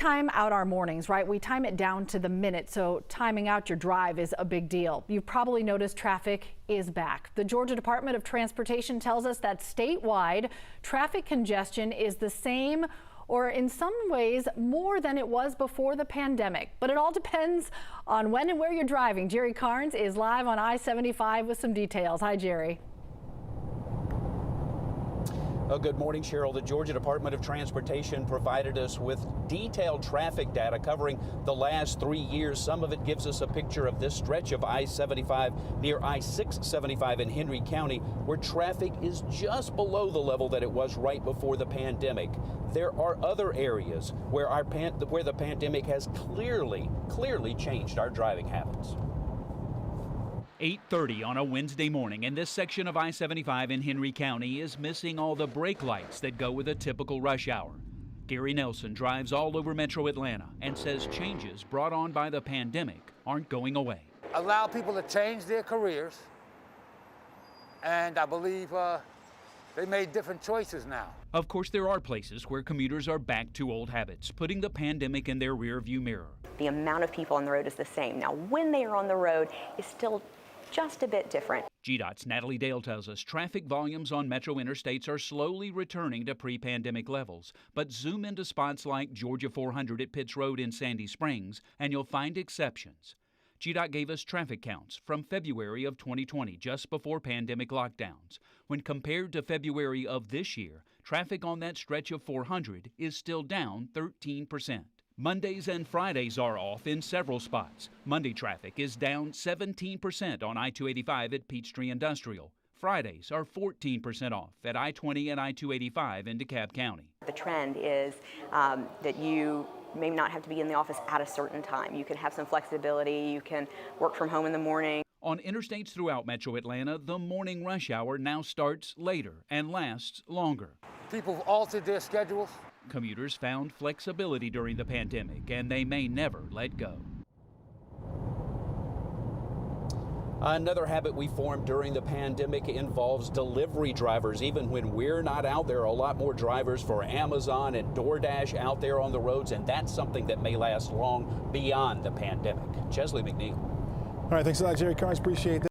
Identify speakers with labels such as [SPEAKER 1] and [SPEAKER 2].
[SPEAKER 1] time out our mornings, right? We time it down to the minute, so timing out your drive is a big deal. You've probably noticed traffic is back. The Georgia Department of Transportation tells us that statewide traffic congestion is the same or in some ways more than it was before the pandemic. But it all depends on when and where you're driving. Jerry Carnes is live on I-75 with some details. Hi, Jerry.
[SPEAKER 2] Good morning, Cheryl. The Georgia Department of Transportation provided us with detailed traffic data covering the last 3 years. Some of it gives us a picture of this stretch of I-75 near I-675 in Henry County, where traffic is just below the level that it was right before the pandemic. There are other areas where the pandemic has clearly changed our driving habits.
[SPEAKER 3] 8:30 on a Wednesday morning, and this section of I-75 in Henry County is missing all the brake lights that go with a typical rush hour. Gary Nelson drives all over Metro Atlanta and says changes brought on by the pandemic aren't going away.
[SPEAKER 4] Allow people to change their careers, and I believe they made different choices now.
[SPEAKER 3] Of course, there are places where commuters are back to old habits, putting the pandemic in their rearview mirror.
[SPEAKER 5] The amount of people on the road is the same. Now, when they are on the road is still just a bit different.
[SPEAKER 3] GDOT's Natalie Dale tells us traffic volumes on metro interstates are slowly returning to pre-pandemic levels. But zoom into spots like Georgia 400 at Pitts Road in Sandy Springs, and you'll find exceptions. GDOT gave us traffic counts from February of 2020, just before pandemic lockdowns. When compared to February of this year, traffic on that stretch of 400 is still down 13%. Mondays and Fridays are off in several spots. Monday traffic is down 17% on I-285 at Peachtree Industrial. Fridays are 14% off at I-20 and I-285 in DeKalb County.
[SPEAKER 5] The trend is that you may not have to be in the office at a certain time. You can have some flexibility. You can work from home in the morning.
[SPEAKER 3] On interstates throughout Metro Atlanta, the morning rush hour now starts later and lasts longer.
[SPEAKER 4] People have altered their schedules.
[SPEAKER 3] Commuters found flexibility during the pandemic, and they may never let go.
[SPEAKER 2] Another habit we formed during the pandemic involves delivery drivers. Even when we're not out, there are a lot more drivers for Amazon and DoorDash out there on the roads, and that's something that may last long beyond the pandemic. Chesley McNeil.
[SPEAKER 6] All right, thanks a lot, Jerry Carnes. Appreciate that.